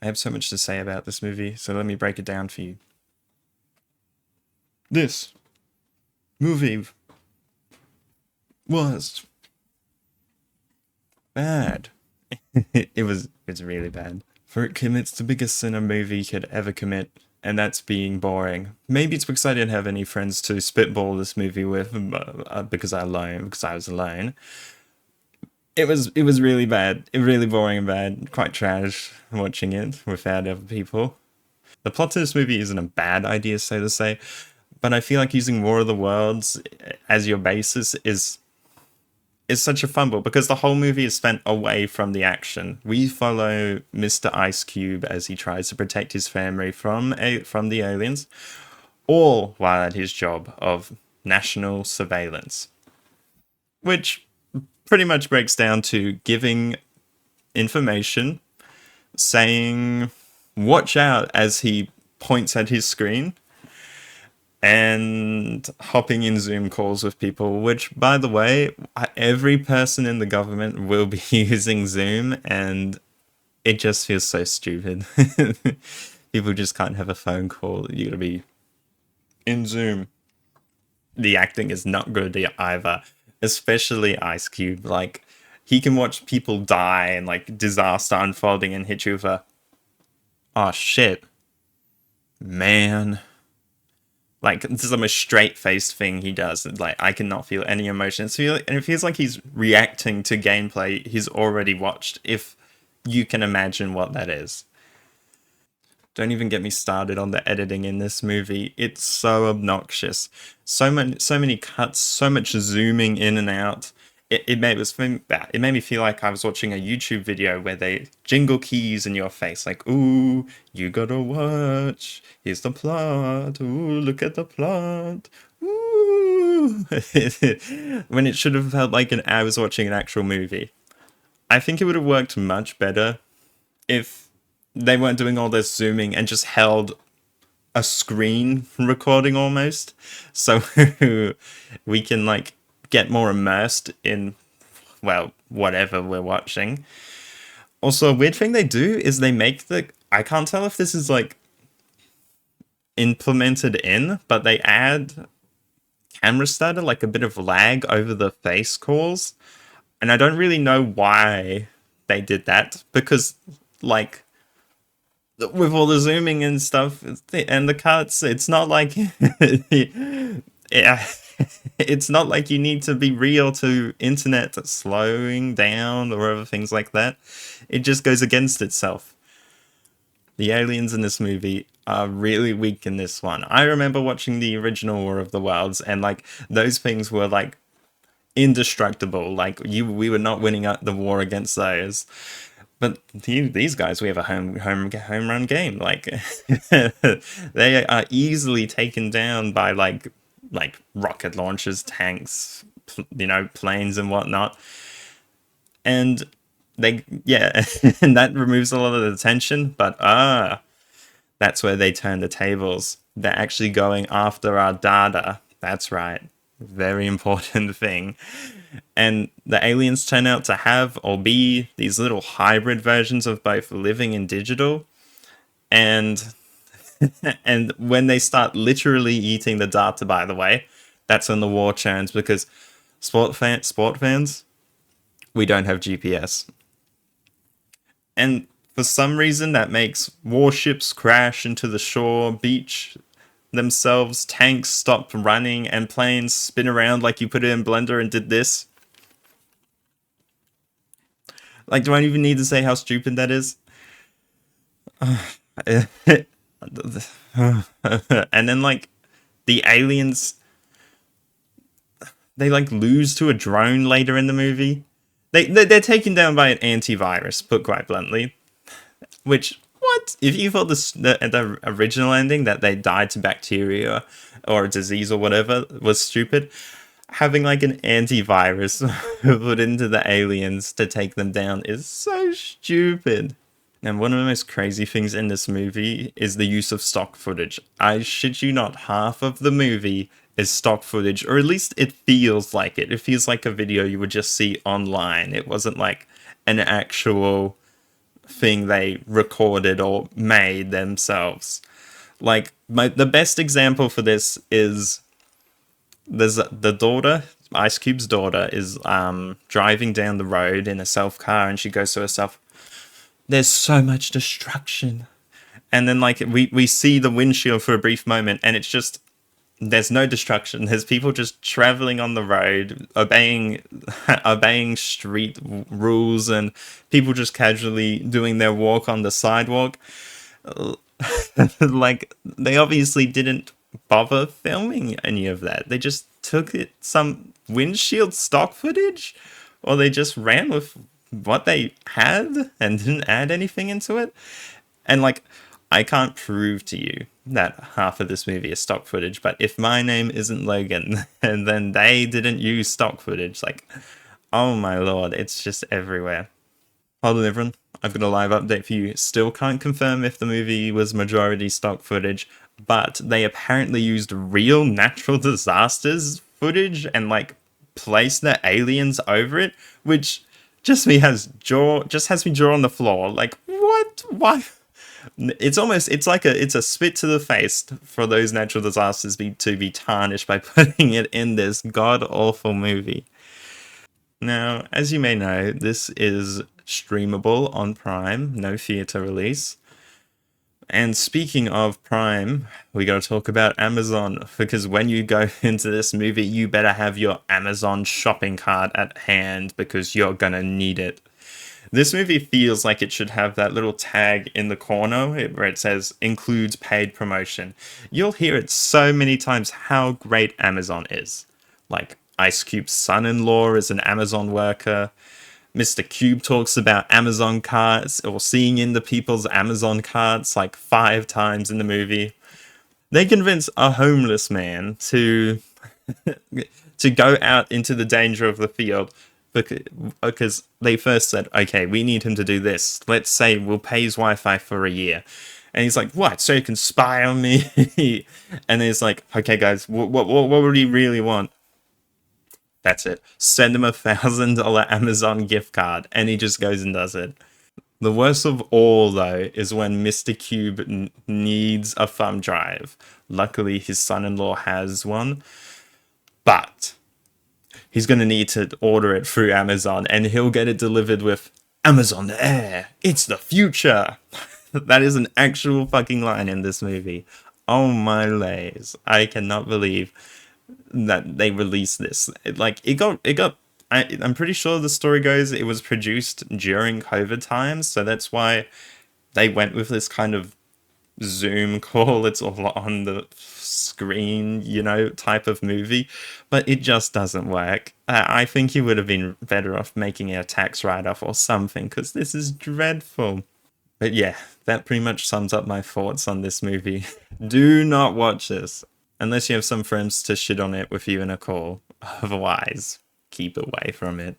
I have so much to say about this movie, so let me break it down for you. This movie was bad. It's really bad. For it commits the biggest sin a movie could ever commit, and that's being boring. Maybe it's because I didn't have any friends to spitball this movie with, because I was alone. It was really bad. Really boring and bad. Quite trash watching it without other people. The plot of this movie isn't a bad idea, so to say, but I feel like using War of the Worlds as your basis is such a fumble because the whole movie is spent away from the action. We follow Mr. Ice Cube as he tries to protect his family from the aliens, all while at his job of national surveillance, which pretty much breaks down to giving information, saying "watch out" as he points at his screen, and hopping in Zoom calls with people, which, by the way, every person in the government will be using Zoom, and it just feels so stupid. People just can't have a phone call. You gotta be in Zoom. The acting is not good either, especially Ice Cube. Like, he can watch people die and, like, disaster unfolding and hit you with a, oh shit, man. Like, this is the most straight-faced thing he does. Like, I cannot feel any emotion. And it feels like he's reacting to gameplay he's already watched, if you can imagine what that is. Don't even get me started on the editing in this movie. It's so obnoxious. So many cuts, so much zooming in and out. It made me feel like I was watching a YouTube video where they jingle keys in your face, like, ooh, you gotta watch. Here's the plot. Ooh, look at the plot. Ooh. When it should have felt like I was watching an actual movie. I think it would have worked much better if they weren't doing all this zooming and just held a screen recording almost, so we can like get more immersed in, well, whatever we're watching. Also, a weird thing they do is they make I can't tell if this is like implemented in, but they add camera stutter, like a bit of lag over the face calls, and I don't really know why they did that, because like with all the zooming and stuff and the cuts, it's not like yeah, it's not like you need to be real to internet slowing down or other things like that. It just goes against itself. The aliens in this movie are really weak in this one. I remember watching the original War of the Worlds, and like those things were like indestructible. Like we were not winning the war against those. But these guys, we have a home run game. Like they are easily taken down by like rocket launchers, tanks, planes and whatnot. And and that removes a lot of the tension. But that's where they turn the tables. They're actually going after our data. That's right. Very important thing. And the aliens turn out to have or be these little hybrid versions of both living and digital. And and when they start literally eating the data, by the way, that's when the war turns, because sport fans, we don't have GPS. And for some reason that makes warships crash into the shore beach themselves, tanks stop running, and planes spin around like you put it in Blender and did this. Like, do I even need to say how stupid that is? And then, like, the aliens, they, like, lose to a drone later in the movie. They're taken down by an antivirus, put quite bluntly. Which, what? If you thought the original ending, that they died to bacteria or a disease or whatever, was stupid, having like an antivirus put into the aliens to take them down is so stupid. And one of the most crazy things in this movie is the use of stock footage. I shit you not, half of the movie is stock footage, or at least it feels like it. It feels like a video you would just see online. It wasn't like an actual thing they recorded or made themselves. Like the best example for this is there's the daughter, Ice Cube's daughter, is driving down the road in a self car, and she goes to herself, "There's so much destruction," and then like we see the windshield for a brief moment, and it's just there's no destruction. There's people just traveling on the road, obeying street rules, and people just casually doing their walk on the sidewalk. Like they obviously didn't bother filming any of that. They just took it some windshield stock footage, or they just ran with what they had and didn't add anything into it. And like, I can't prove to you that half of this movie is stock footage, but if my name isn't Logan, and then they didn't use stock footage, like, oh my lord, it's just everywhere. Hold on, everyone. I've got a live update for you. Still can't confirm if the movie was majority stock footage, but they apparently used real natural disasters footage and like placed the aliens over it, which just has me jaw on the floor. Like, what? Why? It's a spit to the face for those natural disasters to be tarnished by putting it in this god awful movie. Now, as you may know, this is streamable on Prime, no theater release. And speaking of Prime, we gotta talk about Amazon, because when you go into this movie, you better have your Amazon shopping cart at hand, because you're gonna need it. This movie feels like it should have that little tag in the corner where it says includes paid promotion. You'll hear it so many times how great Amazon is. Like, Ice Cube's son-in-law is an Amazon worker. Mr. Cube talks about Amazon carts, or seeing into people's Amazon carts like 5 times in the movie. They convince a homeless man to go out into the danger of the field because they first said, okay, we need him to do this. Let's say we'll pay his Wi-Fi for a year. And he's like, what? So you can spy on me? And he's like, okay, guys, what would he really want? That's it. Send him $1,000 Amazon gift card, and he just goes and does it. The worst of all, though, is when Mr. Cube needs a thumb drive. Luckily, his son-in-law has one, but he's going to need to order it through Amazon, and he'll get it delivered with Amazon Air. It's the future. That is an actual fucking line in this movie. Oh my lays. I cannot believe that they released this. I'm pretty sure the story goes it was produced during COVID times, so that's why they went with this kind of Zoom call, it's all on the screen, type of movie, but it just doesn't work. I think you would have been better off making a tax write-off or something, because this is dreadful. But yeah, that pretty much sums up my thoughts on this movie. Do not watch this unless you have some friends to shit on it with you in a call. Otherwise, keep away from it.